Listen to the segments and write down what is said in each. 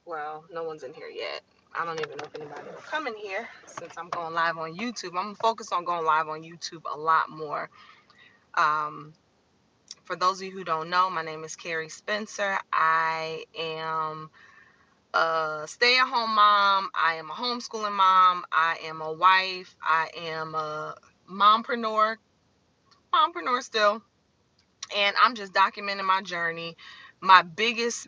Well, no one's in here yet. I don't even know if anybody will come in here since I'm going live on YouTube. I'm focused on going live on YouTube a lot more. Um, for those of you who don't know, my name is Carrie Spencer. I am a stay-at-home mom. I am a homeschooling mom. I am a wife. I am a mompreneur still. And I'm just documenting my journey. My biggest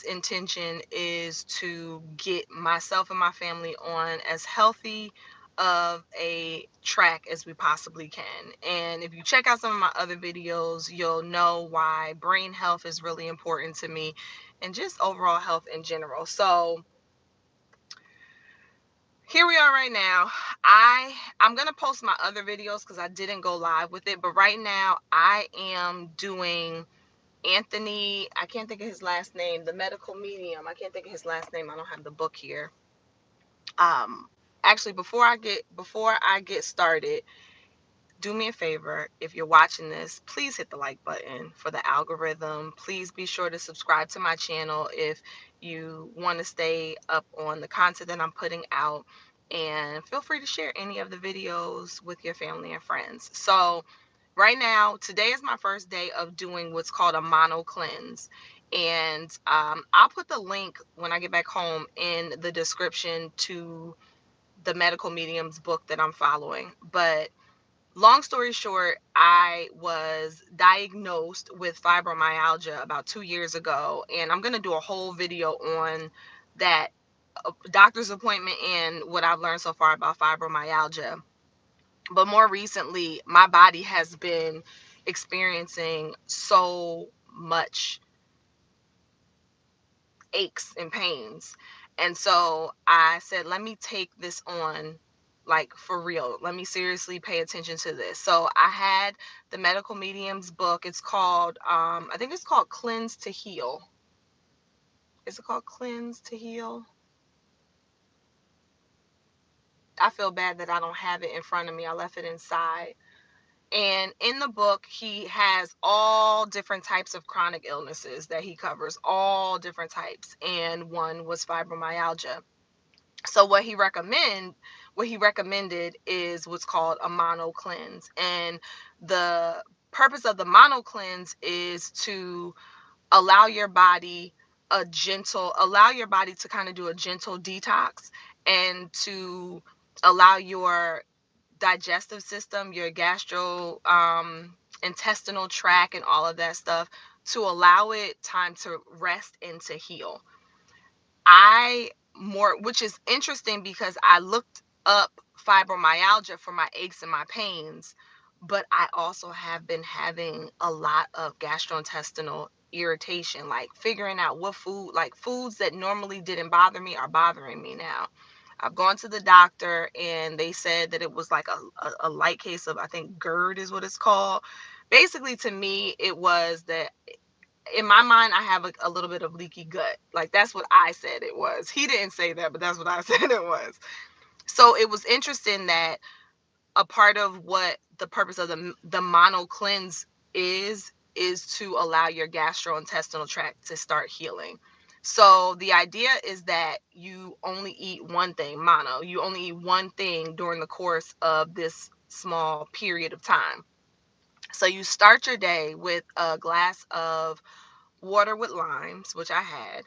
intention is to get myself and my family on as healthy of a track as we possibly can. And if you check out some of my other videos, you'll know why brain health is really important to me and just overall health in general. So here we are right now. I'm gonna post my other videos because I didn't go live with it, but right now I am doing Anthony, I can't think of his last name, the medical medium. I can't think of his last name. I don't have the book here. Um, Actually, before I get started, do me a favor. If you're watching this, please hit the like button for the algorithm. Please be sure to subscribe to my channel if you want to stay up on the content that I'm putting out. And feel free to share any of the videos with your family and friends. So right now, today is my first day of doing what's called a mono cleanse. And I'll put the link when I get back home in the description to the medical medium's book that I'm following. But long story short, I was diagnosed with fibromyalgia about 2 years ago. And I'm going to do a whole video on that doctor's appointment and what I've learned so far about fibromyalgia. But more recently, my body has been experiencing so much aches and pains. And so I said, let me take this on, like, for real. Let me seriously pay attention to this. So I had the medical medium's book. It's called, I think it's called Cleanse to Heal. Is it called Cleanse to Heal? I feel bad that I don't have it in front of me. I left it inside. And in the book, he has all different types of chronic illnesses that he covers, all different types. And one was fibromyalgia. So what he recommended is what's called a mono cleanse. And the purpose of the mono cleanse is to allow your body allow your body to kind of do a gentle detox and to allow your digestive system, your gastro intestinal tract and all of that stuff to allow it time to rest and to heal. Which is interesting because I looked up fibromyalgia for my aches and my pains, but I also have been having a lot of gastrointestinal irritation, like figuring out what foods that normally didn't bother me are bothering me now. I've gone to the doctor and they said that it was like a light case of, I think, GERD is what it's called. Basically, to me, it was that in my mind, I have a little bit of leaky gut. Like, that's what I said it was. He didn't say that, but that's what I said it was. So it was interesting that a part of what the purpose of the mono cleanse is to allow your gastrointestinal tract to start healing. So the idea is that you only eat one thing, mono. You only eat one thing during the course of this small period of time. So you start your day with a glass of water with limes, which I had,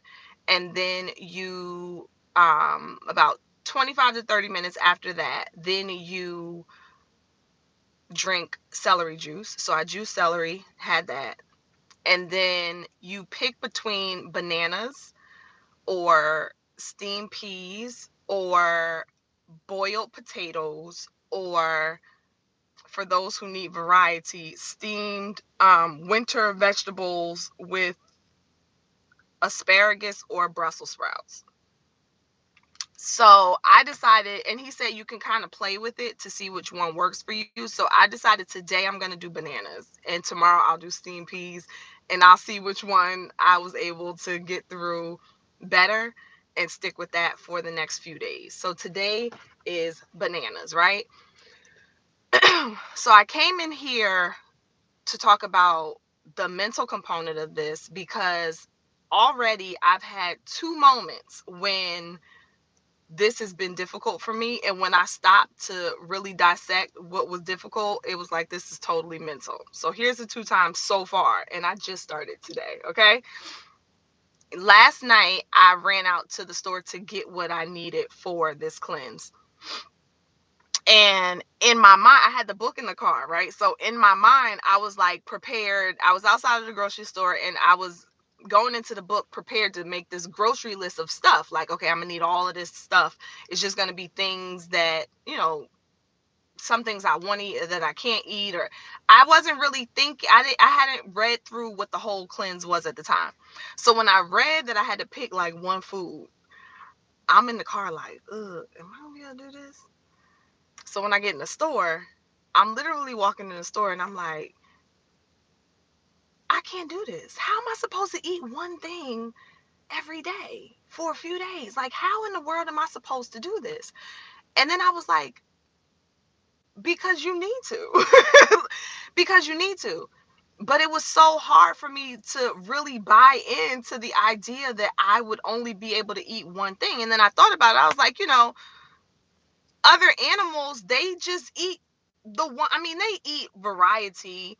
and then you about 25 to 30 minutes after that, then you drink celery juice. So I juice celery, had that. And then you pick between bananas or steamed peas or boiled potatoes, or for those who need variety, steamed winter vegetables with asparagus or Brussels sprouts. So I decided, and he said you can kind of play with it to see which one works for you. So I decided today I'm going to do bananas, and tomorrow I'll do steamed peas, and I'll see which one I was able to get through better and stick with that for the next few days. So today is bananas, right? So I came in here to talk about the mental component of this because already I've had two moments when this has been difficult for me. And when I stopped to really dissect what was difficult, it was like, this is totally mental. So here's the two times so far. And I just started today. Okay. Last night, I ran out to the store to get what I needed for this cleanse. And in my mind, I had the book in the car, right? So in my mind, I was like prepared. I was outside of the grocery store and I was going into the book prepared to make this grocery list of stuff. Like, okay, I'm gonna need all of this stuff. It's just gonna be things that, some things I want to eat that I can't eat, or I wasn't really thinking. I hadn't read through what the whole cleanse was at the time. So when I read that I had to pick like one food, I'm in the car like, ugh, am I gonna be able to do this? So when I get in the store, I'm literally walking in the store and I'm like, I can't do this. How am I supposed to eat one thing every day for a few days? Like, how in the world am I supposed to do this? And then I was like, because you need to. Because you need to. But it was so hard for me to really buy into the idea that I would only be able to eat one thing. And then I thought about it. I was like, other animals, they just eat the one. I mean, they eat variety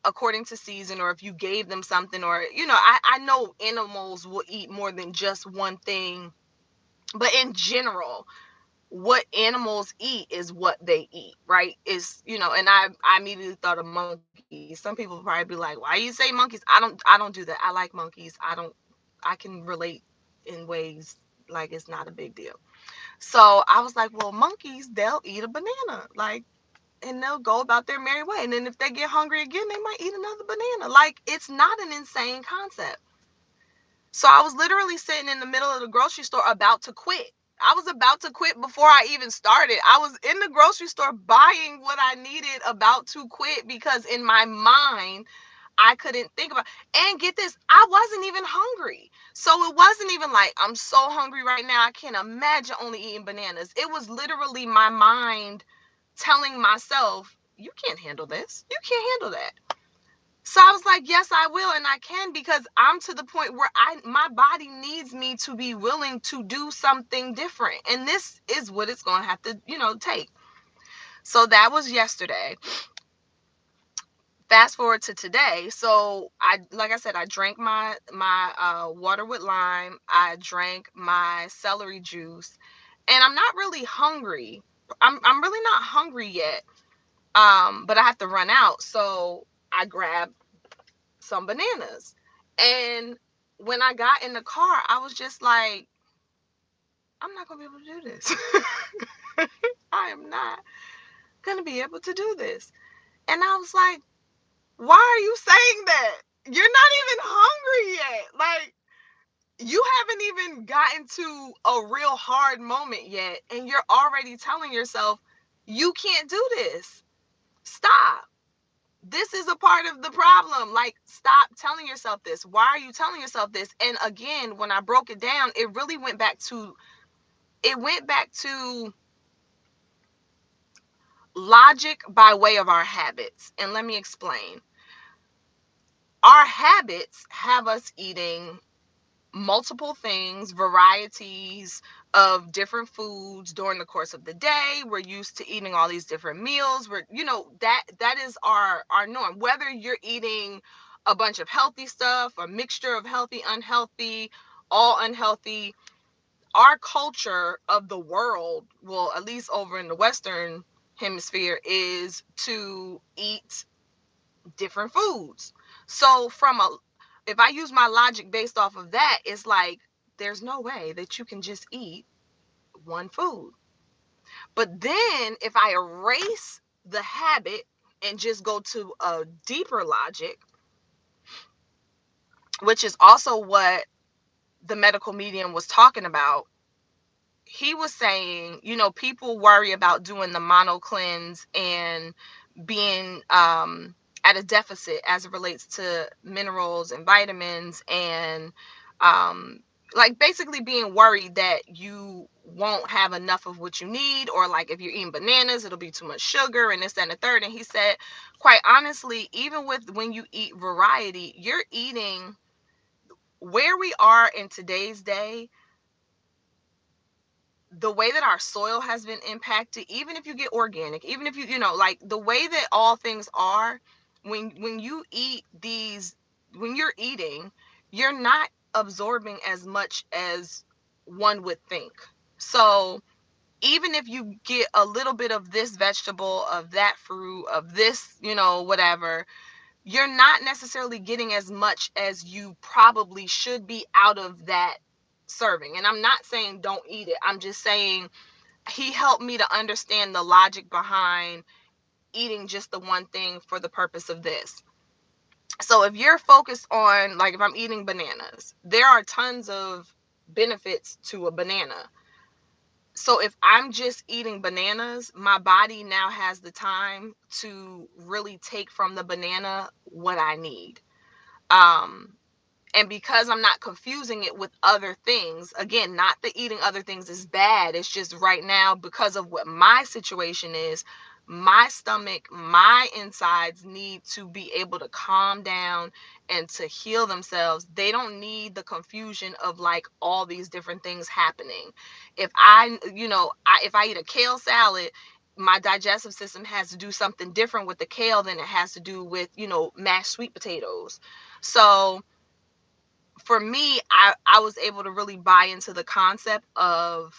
according to season, or if you gave them something, or, I know animals will eat more than just one thing. But in general, what animals eat is what they eat, right? And I immediately thought of monkeys. Some people probably be like, why you say monkeys? I don't do that. I like monkeys. I can relate in ways like it's not a big deal. So I was like, well, monkeys, they'll eat a banana, like, and they'll go about their merry way. And then if they get hungry again, they might eat another banana. Like, it's not an insane concept. So I was literally sitting in the middle of the grocery store about to quit. I was about to quit before I even started. I was in the grocery store buying what I needed, about to quit, because in my mind, I couldn't think about. And get this, I wasn't even hungry. So it wasn't even like, I'm so hungry right now, I can't imagine only eating bananas. It was literally my mind telling myself, you can't handle this. You can't handle that. So I was like, yes, I will, and I can, because I'm to the point where my body needs me to be willing to do something different. And this is what it's going to have to, take. So that was yesterday. Fast forward to today. So like I said, I drank my water with lime. I drank my celery juice, and I'm not really hungry. I'm really not hungry yet. But I have to run out. So I grabbed some bananas. And when I got in the car, I was just like, I'm not going to be able to do this. I am not going to be able to do this. And I was like, why are you saying that? You're not even hungry yet. Like, you haven't even gotten to a real hard moment yet. And you're already telling yourself, you can't do this. Stop. This is a part of the problem. Like, stop telling yourself this. Why are you telling yourself this? And again, when I broke it down, it really went back to logic by way of our habits. And let me explain. Our habits have us eating multiple things, varieties of different foods during the course of the day. We're used to eating all these different meals. That is our norm. Whether you're eating a bunch of healthy stuff, a mixture of healthy, unhealthy, all unhealthy, our culture of the world, well, at least over in the Western hemisphere, is to eat different foods. So if I use my logic based off of that, it's like, there's no way that you can just eat one food. But then if I erase the habit and just go to a deeper logic, which is also what the medical medium was talking about, he was saying, people worry about doing the mono cleanse and being at a deficit as it relates to minerals and vitamins, and like basically being worried that you won't have enough of what you need, or like if you're eating bananas, it'll be too much sugar and this, that, and the third. And he said, quite honestly, even with when you eat variety, you're eating where we are in today's day, the way that our soil has been impacted, even if you get organic, even if you know, like the way that all things are, when you eat these, when you're eating, you're not absorbing as much as one would think. So even if you get a little bit of this vegetable, of that fruit, of this, whatever, you're not necessarily getting as much as you probably should be out of that serving. And I'm not saying don't eat it. I'm just saying he helped me to understand the logic behind eating just the one thing for the purpose of this. So if you're focused on, like, if I'm eating bananas, there are tons of benefits to a banana. So if I'm just eating bananas, my body now has the time to really take from the banana what I need. Um, and because I'm not confusing it with other things, again, not that eating other things is bad, it's just right now, because of what my situation is, my stomach, my insides need to be able to calm down and to heal themselves. They don't need the confusion of like all these different things happening. If if I eat a kale salad, my digestive system has to do something different with the kale than it has to do with, mashed sweet potatoes. So for me, I was able to really buy into the concept of,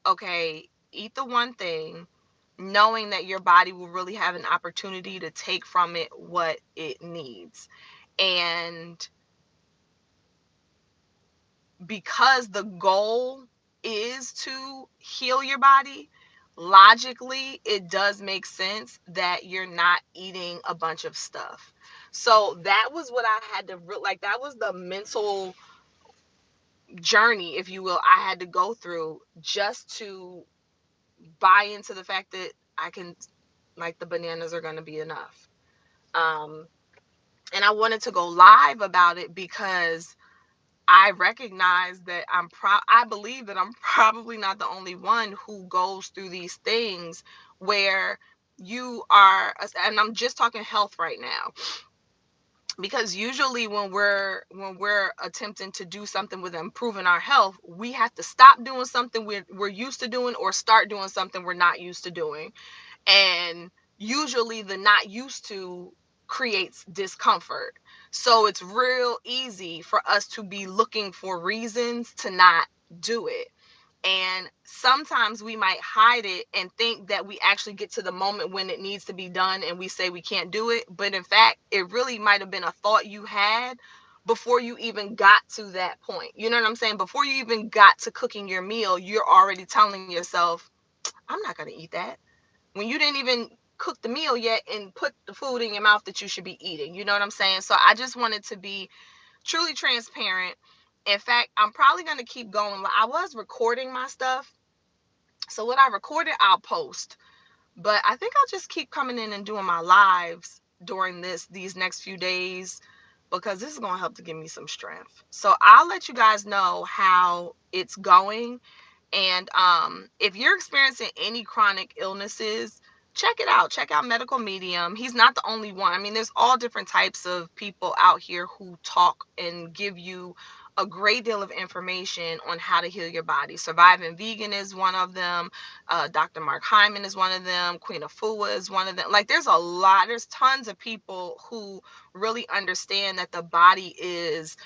okay, eat the one thing, knowing that your body will really have an opportunity to take from it what it needs. And because the goal is to heal your body, logically, it does make sense that you're not eating a bunch of stuff. So that was what I had to like, that was the mental journey, if you will, I had to go through just to buy into the fact that I can, like, the bananas are going to be enough. Um, and I wanted to go live about it because I recognize that I believe that I'm probably not the only one who goes through these things where you are, and I'm just talking health right now, because usually when we're attempting to do something with improving our health, we have to stop doing something we're used to doing, or start doing something we're not used to doing. And usually the not used to creates discomfort. So it's real easy for us to be looking for reasons to not do it. And sometimes we might hide it and think that we actually get to the moment when it needs to be done and we say we can't do it. But in fact, it really might have been a thought you had before you even got to that point. You know what I'm saying? Before you even got to cooking your meal, you're already telling yourself, I'm not going to eat that. When you didn't even cook the meal yet and put the food in your mouth that you should be eating. You know what I'm saying? So I just wanted to be truly transparent. In fact, I'm probably going to keep going. I was recording my stuff, so what I recorded, I'll post. But I think I'll just keep coming in and doing my lives during these next few days, because this is going to help to give me some strength. So I'll let you guys know how it's going. And if you're experiencing any chronic illnesses, check it out. Check out Medical Medium. He's not the only one. I mean, there's all different types of people out here who talk and give you a great deal of information on how to heal your body. Surviving Vegan is one of them. Dr. Mark Hyman is one of them. Queen Afua is one of them. Like, there's tons of people who really understand that the body is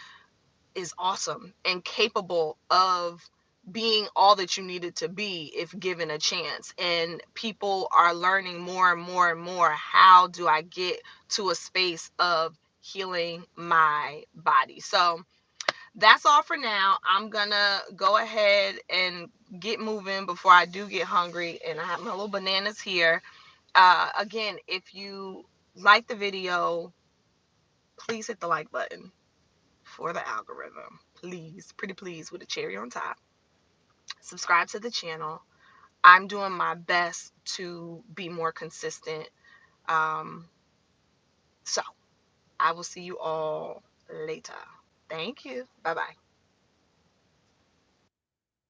awesome and capable of being all that you need it to be if given a chance. And people are learning more and more and more, how do I get to a space of healing my body? So that's all for now. I'm gonna go ahead and get moving before I do get hungry. And I have my little bananas here. Again, if you like the video, please hit the like button for the algorithm. Please, pretty please, with a cherry on top. Subscribe to the channel. I'm doing my best to be more consistent. Um, so I will see you all later. Thank you. Bye bye.